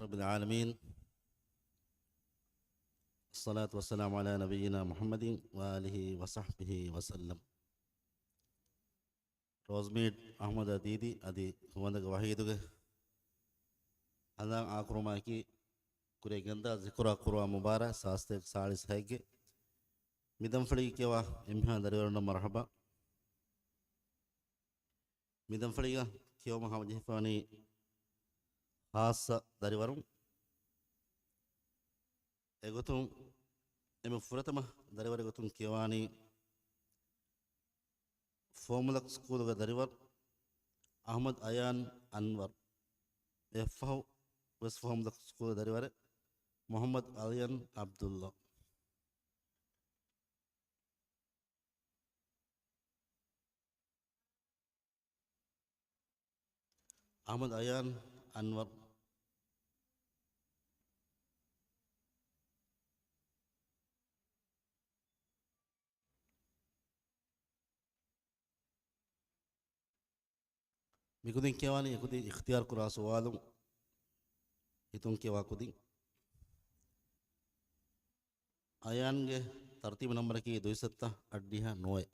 رب العالمين. الصلاة والسلام على نبينا محمد وآله وصحبه وسلم. റോസ്മീഡ് അഹമ്മദ് അതീതി അതി ഹുവന്തക വഹീദുക അതാ ആക്രമാക്കി കുറെ ഗന്ത സിക്കുറ കുറുവ മുബാര സാസ്തെ സാളിസ് ഹൈಗೆ മിദം ഫളിക്കവ ഇംഹാ ദരവറണ്ട മർഹബ മിദം ഫളിക കിയോ മഹമ്മദ് ജിഫാനി ഹാസ ദരവറും എഗതും എമ ഫുറതമ ദരവര ഗതും കിയവാനി ഫോമുലക് സ്കൂളുക ദരിവർ അഹമ്മദ് അയാൻ അൻവർ എഫ്ഹു വെസ് ഫോമുലക് സ്കൂൾ ദരിവർ മുഹമ്മദ് അലിയൻ അബ്ദുള്ള. അഹമ്മദ് അയാൻ Anwar Mikudin kewani yakudi ikhtiyar kura sualum hitun kewa kudi ayan ge tartib number ki 207 addiha noe.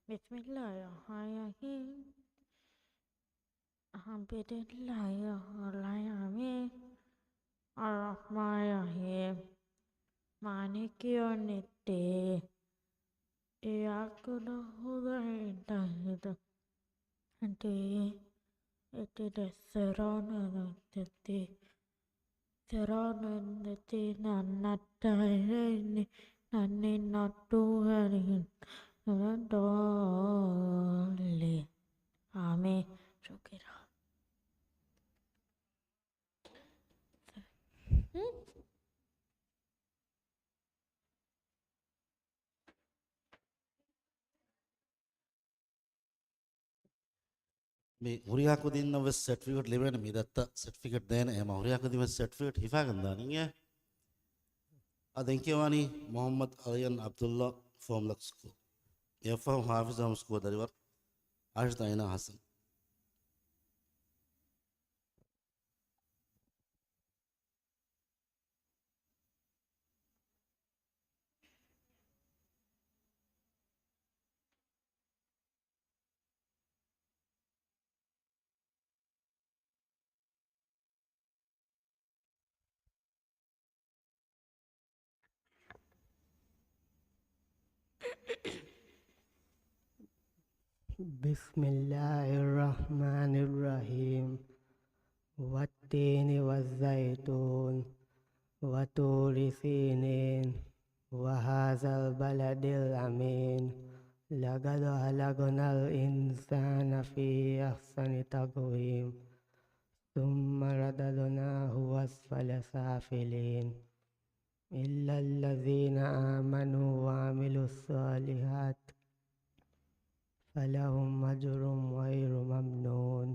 Bismillahirrahmanirrahim. Ar-Rahmanir-Rahim. Maliki yawmiddin. Iyyaka na'budu wa iyyaka nasta'in. Ihdinas siratal mustaqim. Siratal ladzina an'amta 'alaihim ghayril maghdubi 'alaihim waladdallin. Amin. Shukran. Mi huriya kudin na wes certificate lewen mi datta certificate den ema huriya kudin wes certificate hifa ganda ninge aden kewani Muhammad Aliyan Abdullah formlak school yafa hafiz am school dariwar ashta ina hasan. Bismillahirrahmanirrahim. Wattini wazzaitun wa turi sinin wa hazal baladil amin. Laqad khalaqnal insana fi ahsani taqwim. Thumma radadnahu asfala safilin. Illa allazina amanu wa amilus salihat فلهم أجر غير ممنون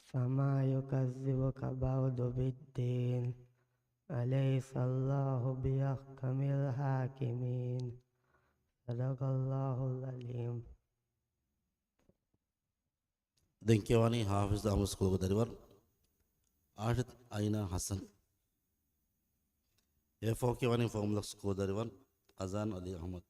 فما يكذبك بعد بالدين أليس الله بأحكم الحاكمين صدق الله العليم. Den kewani hafiz am school dariwar ashit aina hasan efo kewani formlak school dariwar azan ali ahmad.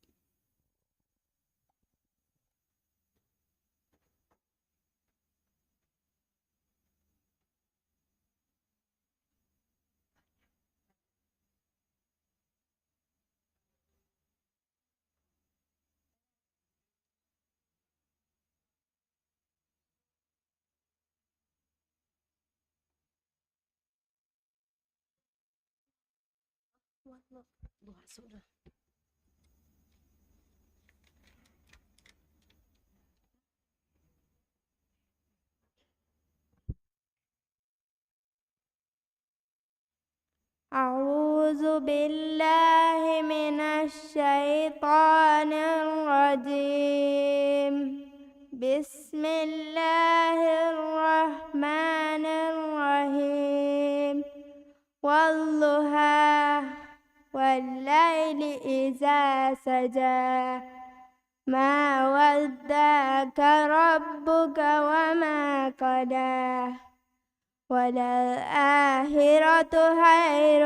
أعوذ أعوذ بالله من الشيطان الرجيم. بسم الله الرحمن الرحيم. والضحى والليل إذا سجى ما ودعك ربك وما قلى وللآخرة خير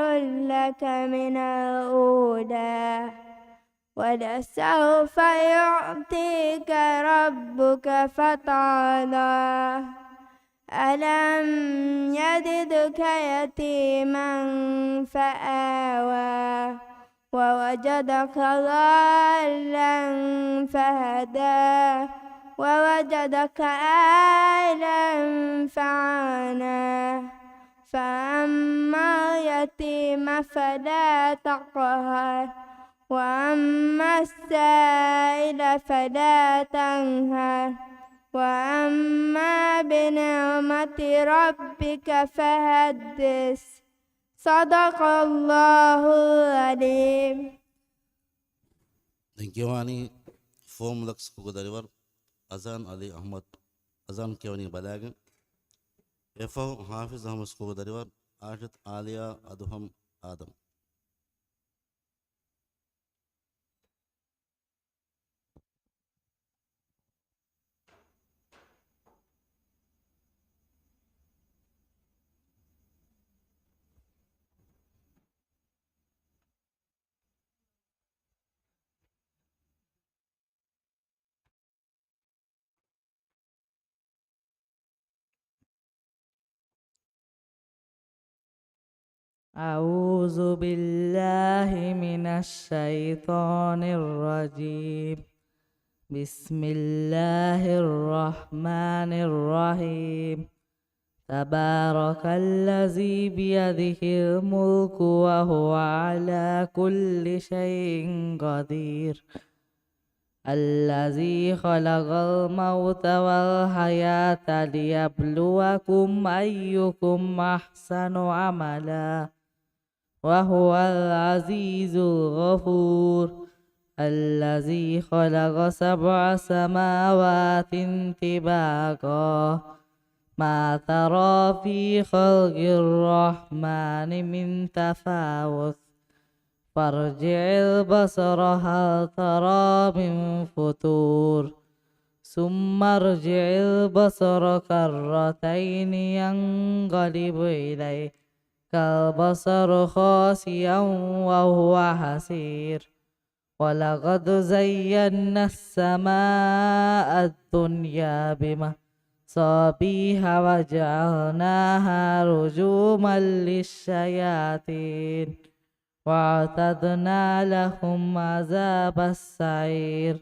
لك من الأولى ولسوف يعطيك ربك فترضى ألم يجدك يتيما فآوى ووجدك ضالا فهدى ووجدك عائلا فعانى فأما اليتيم فلا تقهر وأما السائل فلا تنهر وأما بنعمة ربك فحدث. صدق الله العظيم. Dinkiwani form lux kugadariwar Azan Ali Ahmad Azan Kewani Balagan Efo Hafiz Ahmad kugadariwar Ajat Alia Aduham Adam. أعوذ بالله من الشيطان الرجيم. بسم الله الرحمن الرحيم. تبارك الذي بيده الملك وهو على كل شيء قدير. الذي خلق الموت والحياة ليبلوكم أيكم أحسن عملا وهو العزيز الغفور. الذي خلق 7 سماوات طباقا ما ترى في خلق الرحمن من تفاوت فارجع البصر هل ترى من فتور ثم ارجع البصر كرتين ينقلب إليك البصر خاسئا وهو حسير. ولقد زينا السماء الدنيا بمصابيح وجعلناها رجوما للشياطين واعتدنا لهم عذاب السعير.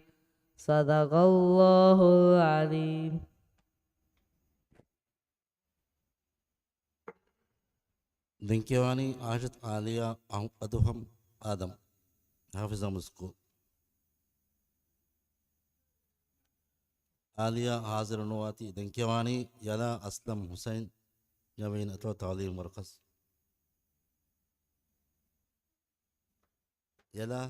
صدق الله العليم. Dinkiwani Ajat Alia Aduham Adam Hafiz Ahmad School. Alia Hazir Nuwati Dinkiwani Yala Aslam Hussein Yawin Atwa Talim Markaz. Yala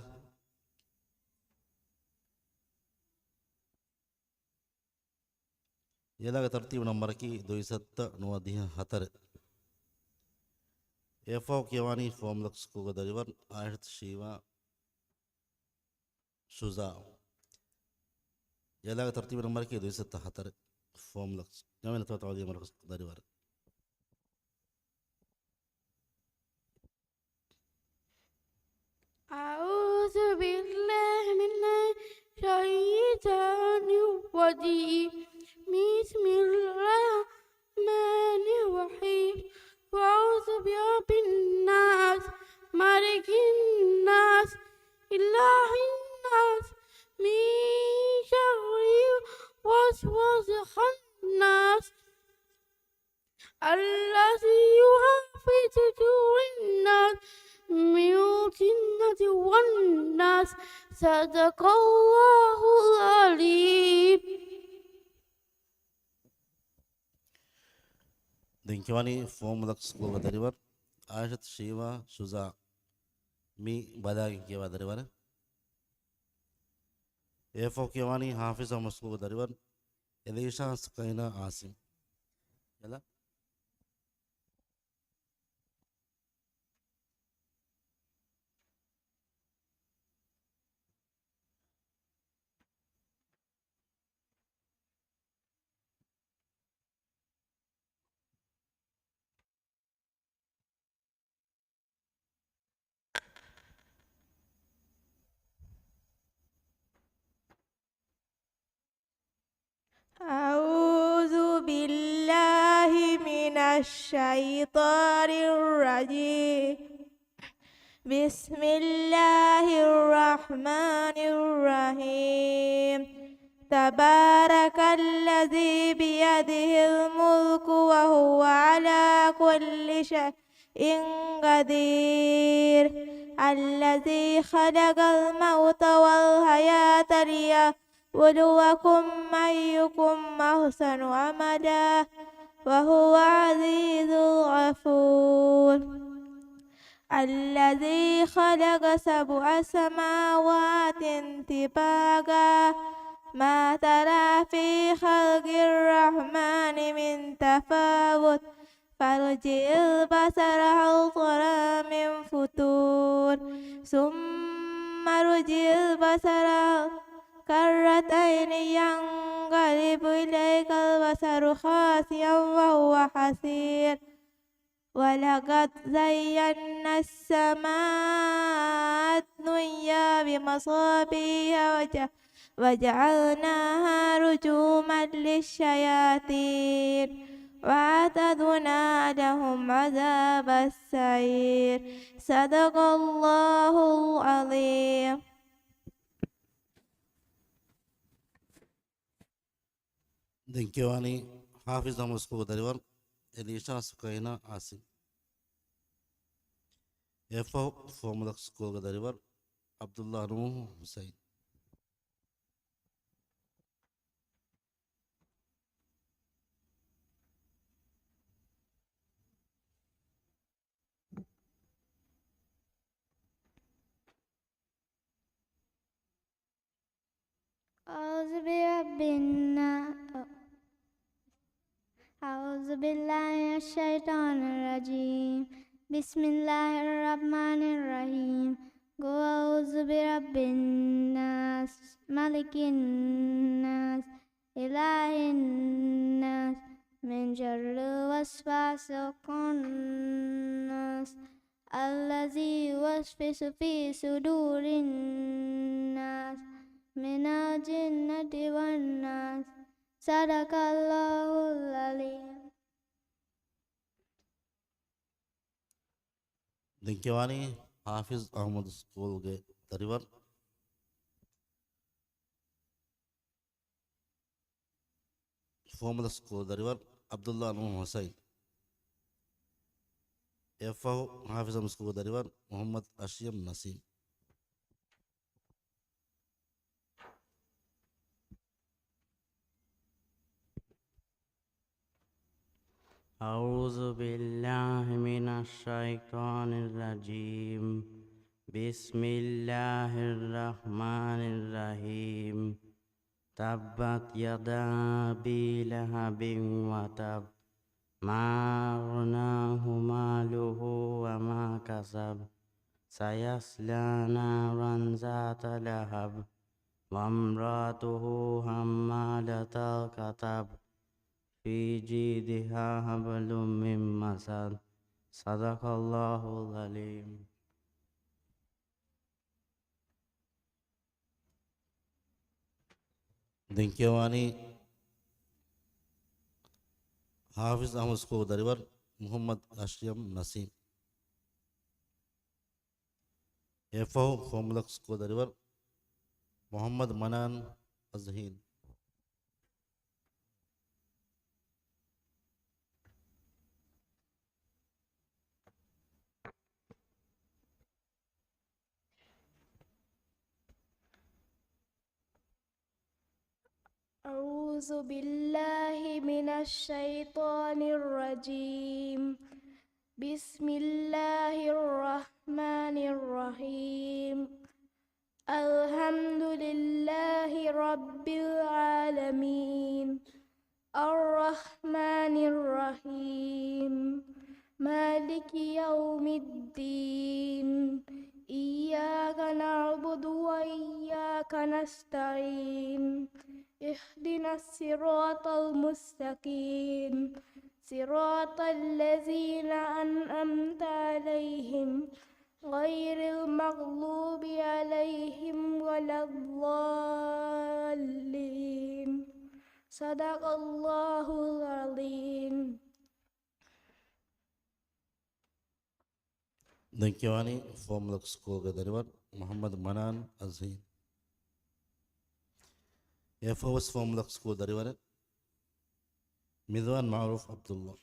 Yala ka tartib number ki 274 Efo Kiwani form lux kugadariwar Ajat Shiva Shuza Yala ka tartib number ki 274 form lux Yawin Atwa Talim Markaz Dariwar. أعوذ بالله من الشيطان الرجيم. بسم الله الرحمن الرحيم. أعوذ برب الناس ملك الناس إله الناس من شر الوسواس الخناس الذي يوسوس في صدور الناس من الجنة والناس. صدق الله العظيم. Dinkiwani form lux kugadariwar Ajat Shiva Shuza मी බදාගෙන කියවා දරවන A4 කියවani हाफिज Ahmed school दरवर एलिशा सुकैना आसिम यला أعوذ بالله من الشيطان الرجيم بسم الله الرحمن الرحيم تبارك الذي بيده الملك وهو على كل شيء قدير الذي خلق الموت والحياة ليبلوكم أيكم أحسن عملا وهو عزيز غفور الذي خلق 7 سماوات طباقا ما ترى في خلق الرحمن من تفاوت فارجع البصر هل ترى من فتور ثم ارجع البصر كرتين ينقلب إليك البصر خاسئا وهو حسير ولقد زينا السماء الدنيا بمصابيح وجعلناها رجوما للشياطين وأعتدنا لهم عذاب السعير صدق الله العظيم දෙංකවානි Hafiz Ahmed school दरवर Elisha Sukaina Asim A4 formula school दरवर अब्दुल्ला नूह हुसैन أعوذ برب الناس أعوذ بالله من الشيطان الرجيم بسم الله الرحمن الرحيم قل أعوذ برب الناس ملك الناس إله الناس من شر الوسواس الخناس الذي يوسوس في صدور الناس من الجنة والناس صدق الله العليم දෙංකවානි हाफिज अहमद स्कूल दरवर formula स्कूल दरवर अब्दुल्ला नूह हुसैन A4 हाफिज अहमद स्कूल दरवर मोहम्मद अशियम नसीम أعوذ بالله من الشيطان الرجيم بسم الله الرحمن الرحيم تبت يدا أبي لهب وتب ما أغناه ماله وما كسب سيصلى نارا ذات لهب وامرأته حمالة الحطب في جيدها حبل من مسد صدق الله العليم දෙංකවානි हाफिज अहमद स्कूल दरवर मोहम्मद अशियम नसीम A4 formula स्कूल दरवर मोहम्मद मनान अजहीन أعوذ بالله من الشيطان الرجيم بسم الله الرحمن الرحمن الرحيم الحمد لله رب العالمين الرحمن الرحيم مالك يوم الدين إياك نعبد وإياك نستعين اهدنا الصراط المستقيم صراط الذين أنعمت عليهم غير المغضوب عليهم ولا الضالين صدق الله العظيم. Dinkiwani Formula School Gadarivar Muhammad Manan Azim. FOS Formula School Darivar Midwan Maruf Abdullah.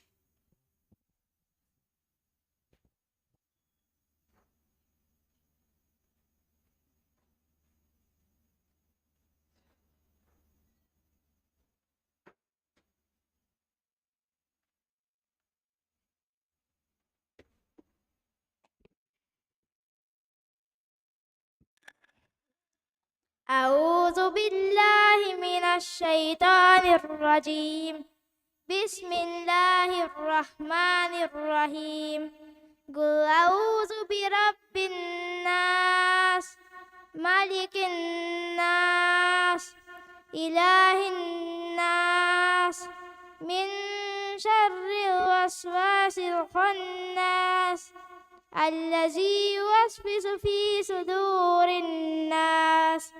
أعوذ بالله من الشيطان الرجيم بسم الله الرحمن الرحيم قل أعوذ برب الناس ملك الناس إله الناس من شر الوسواس الخناس الذي يوسوس في صدور الناس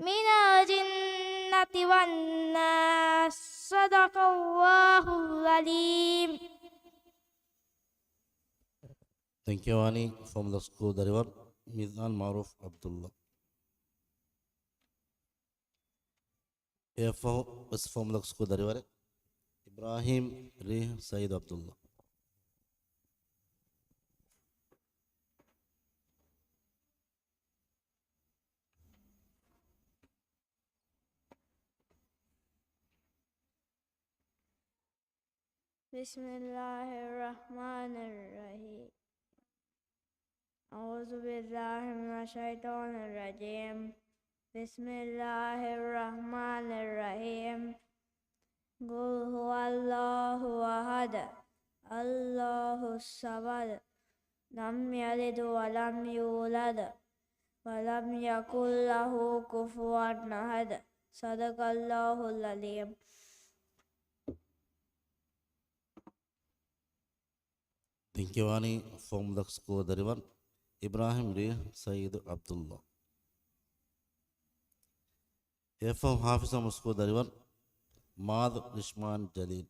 من الجنة والناس صدق الله العليم. Dinkiwani Formula School Darivar Midwan Maruf Abdullah. FOS Formula School Darivar Ibrahim Rih Said Abdullah. بسم الله الرحمن الرحيم أعوذ بالله من الشيطان الرجيم بسم الله الرحمن الرحيم قل هو الله أحد الله الصمد لم يلد ولم يولد ولم يكن له كفوا أحد صدق الله العظيم. Dinkiwani Formula School Darivar Ibrahim Rih Said Abdullah. FO Hafiz School Darivar Maad Rishman Jalil.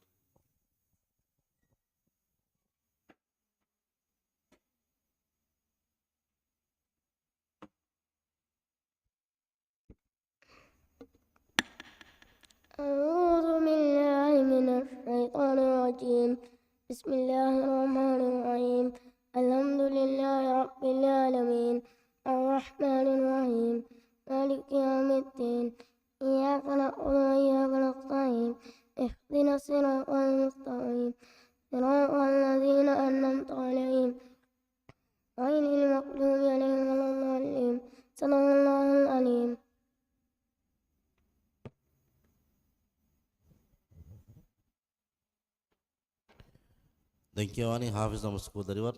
أعوذ بالله من الشيطان الرجيم بسم الله الرحمن الرحيم الحمد لله رب العالمين الرحمن الرحيم مالك يوم الدين إياك نعبد وإياك نستعين اهدنا الصراط المستقيم صراط الذين أنعمت عليهم غير المغضوب عليهم ولا الضالين صدق الله العليم. Dinkiwani Hafiz School Darivar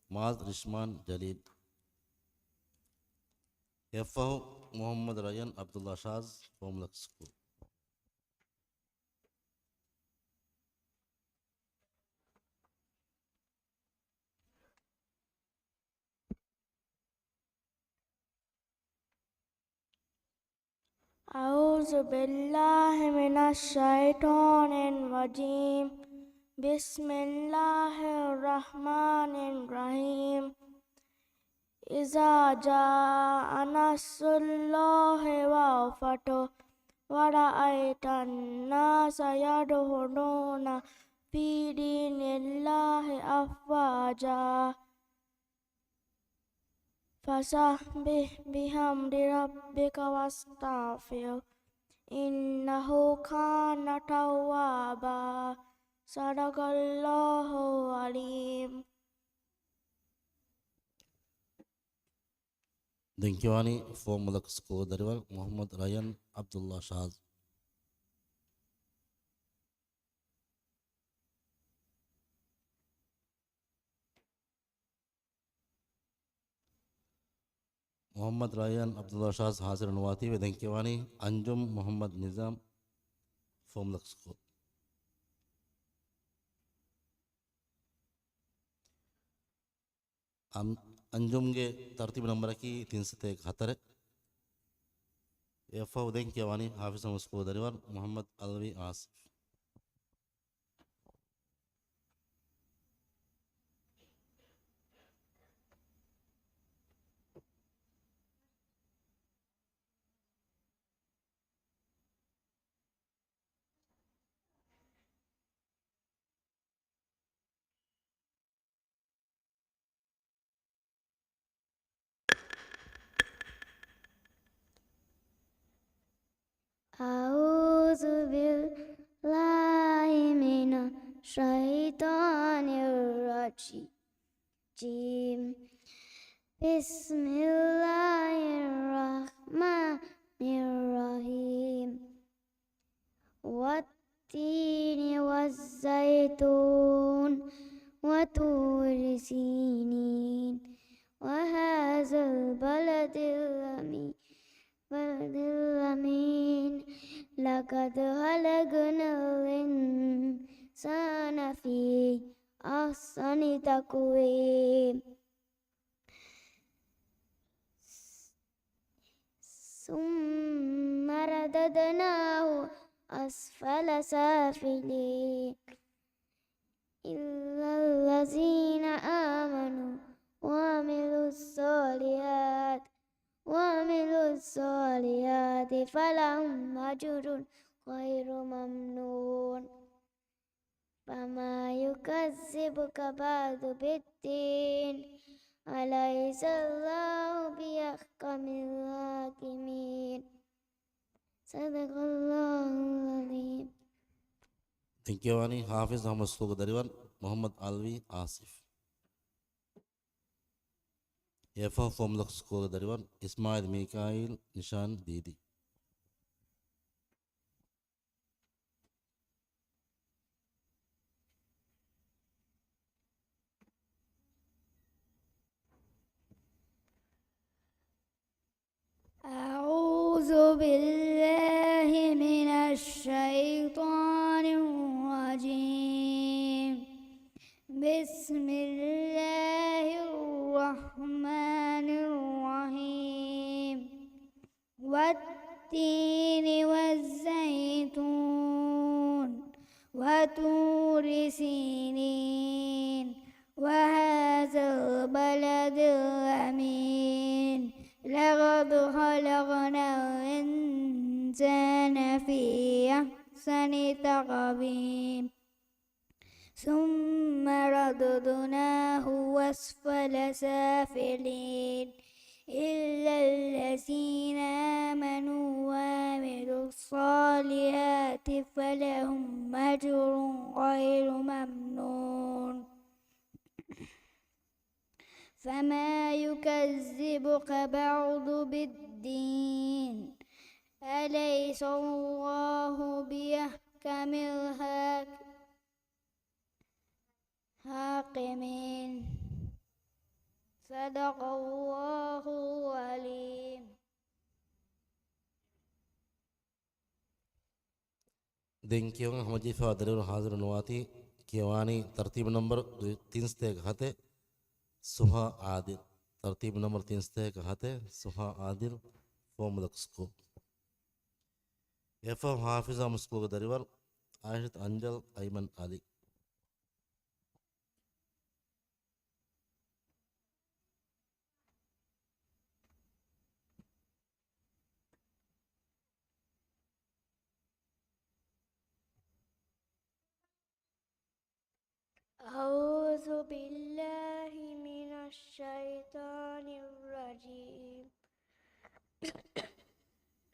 Maad Rishman Jalil. FO Muhammad Ryan Abdullah Shaz Formula School. أعوذ بالله من الشيطان الرجيم بسم الله الرحمن الرحيم إذا جاء نصر الله والفتح ورأيت الناس يدخلون في دين الله أفواجا فسبح بحمد ربك واستغفر إنه كان توابا صدق الله العليم. Dinkiwani Formula School Dariwal Muhammad Ryan Abdullah Shaz. Muhammad Ryan Abdullah Shaz Hazir Nuwati ve Dinkiwani Anjum Muhammad Nizam Formula School. Anjum के तरतीब नंबर की 371 एफा उदयन किवानी हाफिज मुस्को दरिवार मोहम्मद अलवी आसिफ. أعوذ بالله من الشيطان الرجيم بسم الله الرحمن الرحيم والتين والزيتون وطور سينين وهذا البلد الأمين لقد خلقنا الإنسان في أحسن تقويم ثم رددناه أسفل سافلين إلا الذين آمنوا وعملوا الصالحات فلهم أجر غير ممنون فما يكذبك بعد بالدين أليس الله بأحكم الحاكمين صدق الله العظيم. Dinkiwani Hafiz Muस्को दरिवार मोहम्मद अलवी आसिफ. एफा Formula School दरिवार इस्माइल मिकाइल निशान दीदी. أعوذ بالله من الشيطان الرجيم بسم الله الرحمن الرحيم والتين والزيتون وطور سينين وهذا البلد الأمين لقد خلقنا الإنسان في أحسن تقويم ثم رددناه أسفل سافلين إلا الذين آمنوا وعملوا الصالحات فلهم أجر غير ممنون فما يكذبك بعد بالدين أليس الله بأحكم الحاكمين صدق الله العليم. Dinkiwani Hamajifa dariwar Hazir Nuwati Kiwani तरतीब नंबर 371 सुहा आदिल. तरतीब नंबर 371 सुहा आदिल Formula School. एफा हाफिज मुस्को दरिवार आयशत अंजल अयमन Ali. أعوذ بالله من الشيطان الرجيم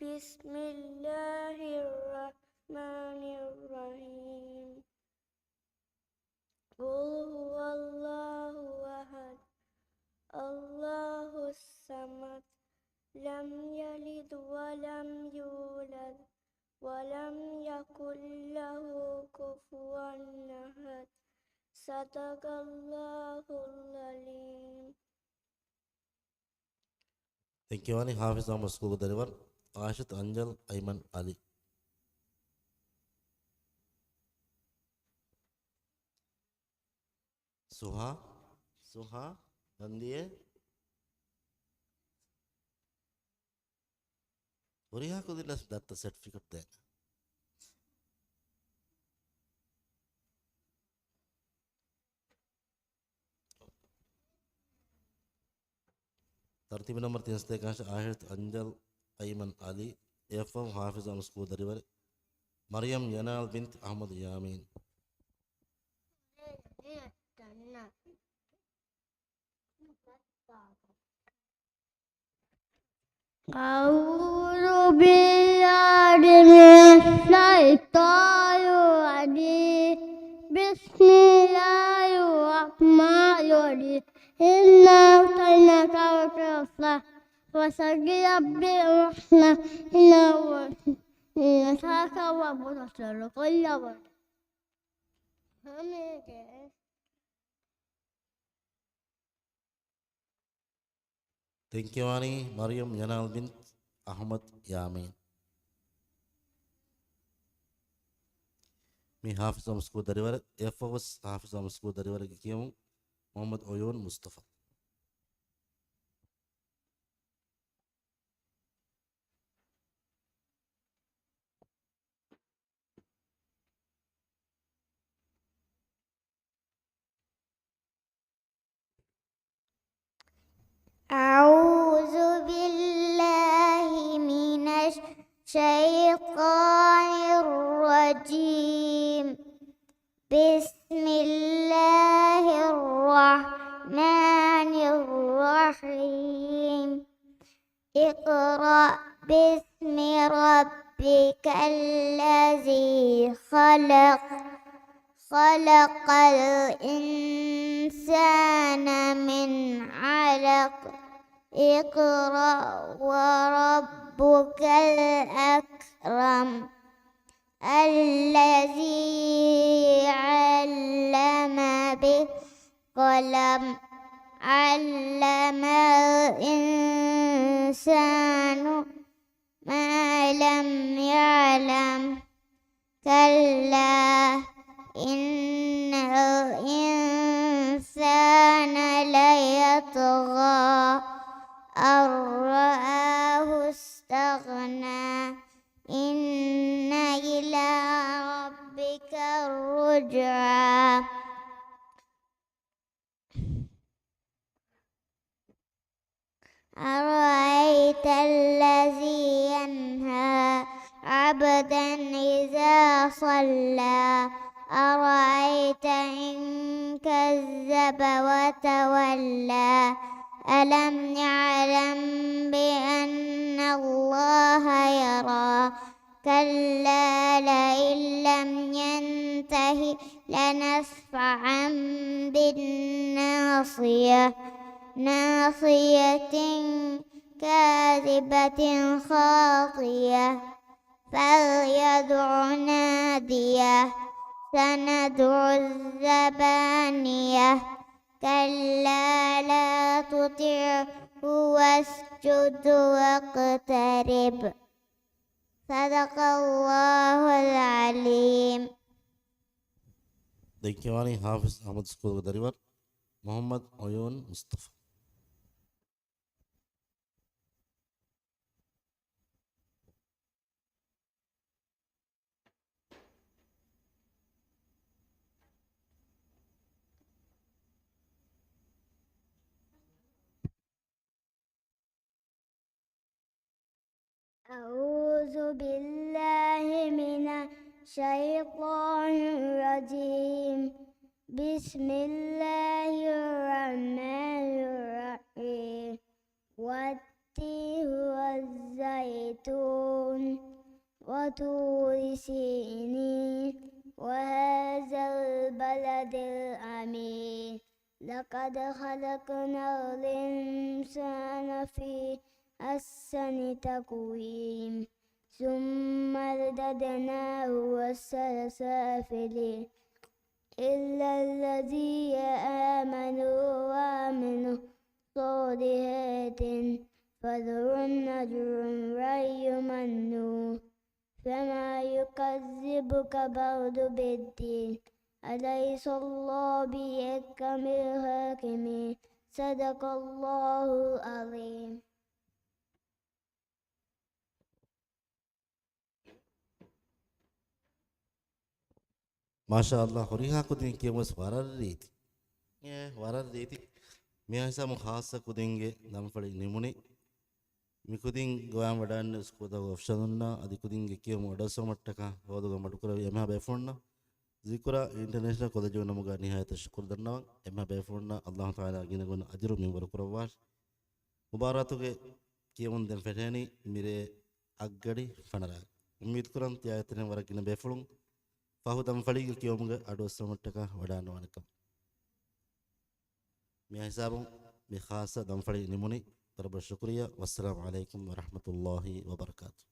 بسم الله الرحمن الرحيم قل هو الله أحد الله الصمد صدق الله العليم. Thank you, Ani. Hafiz Ahmad School deliver. Ashit Anjal Ayman Ali. Suha, Nandiye. Uriha ko dilas data certificate then. Tartib number 3 ste kash Ashit Anjal Ayman Ali. FM Hafiz Ahmad School deliver. Maryam Yanal bint Ahmad Yamin. أعوذ بالله من الشيطان الرجيم بسم الله الرحمن الرحيم إنا أعطيناك الكوثر فصل بالرحمة إن ساك وبصر كل وقت. Thank you, Ani. Maryam Yanal bint Ahmad Yamin. Mi Hafiz Ahmad School deliver. FOS Hafiz Ahmad School deliver kiyamu Muhammad Oyun Mustafa. أعوذ بالله من الشيطان الرجيم بسم الله الرحمن الرحيم اقرأ باسم ربك الذي خلق خلق الإنسان من علق اقرأ وربك الأكرم الذي علم بالقلم علم الإنسان ما لم يعلم كلا إن الإنسان ليطغى أن رآه استغنى إن إلى ربك الرجعى أرأيت الذي ينهى عبدا إذا صلى أرأيت إن كذب وتولى ألم يعلم بأن الله يرى كلا لئن لم ينته لنسفعا بالناصية ناصية كاذبة خاطية فليدع ناديه سندع الزبانية كلا لا تطعه واسجد واقترب صدق الله العليم. Thank you, Ani. Hafiz Ahmad School deliver. Muhammad Oyun Mustafa. أعوذ بالله من الشيطان الرجيم بسم الله الرحمن الرحيم والتين والزيتون وطور سينين وهذا البلد الأمين لقد خلقنا الإنسان في أحسن تقويم ثم رددناه أسفل سافلين إلا الذين آمنوا وعملوا الصالحات فلهم أجر غير ممنون فما يكذبك بعد بالدين أليس الله بأحكم الحاكمين صدق الله العظيم. ಮಾಷಾ ಅಲ್ಲಾ ಹೊರಿ ಹಾಕುದಿನ್ ಕೇಮಸ್ ವರರ ರೀತಿ ವರರ ರೀತಿ ಮಿಯಾಸಮ ಖಾಸ ಕುದಿಂಗೆ ನಮ್ಫಳಿ ನಿಮುನಿ ಮಿಕುದಿನ್ ಗೋಯಾಂ ವಡಾನ್ ಸ್ಕೂದ ಆಪ್ಷನ್ನ ಅದಿ ಕುದಿಂಗೆ ಕೇಮ ಒಡಸ ಮಟ್ಟಕ ಹೋದುಗ ಮಟುಕರ ಎಮಾ ಬೇಫೋನ್ನ ಜಿಕುರ ಇಂಟರ್ನ್ಯಾಷನಲ್ ಕಾಲೇಜ್ ನಮಗ ನಿಹಾಯತ ಶುಕ್ರ್ ದನ್ನವ ಎಮಾ ಬೇಫೋನ್ನ ಅಲ್ಲಾಹ್ ತಾಲಾ ಗಿನಗುನ ಅಜ್ರು ಮಿಂಬರ ಕುರವಾಲ್ ಮುಬಾರತುಗೆ ಕೇಮನ್ ದೆನ್ ಫೆಟೇನಿ ಮಿರೆ ಅಗ್ಗಡಿ ಫಣರ ಉಮ್ಮೀದ್ ಕುರಂ ತ್ಯಾಯತನೆ ವರಗಿನ ಬೇಫುಳುಂ ಫಹುದಂ ಫಳಿಗೆ ಕೇಮುಗ ಅಡೋಸ ಮಟ್ಟಕ ವಡಾನ ವನಕಂ مي حسابهم بخاصة دنفري نموني رب الشكرية والسلام عليكم ورحمة الله وبركاته.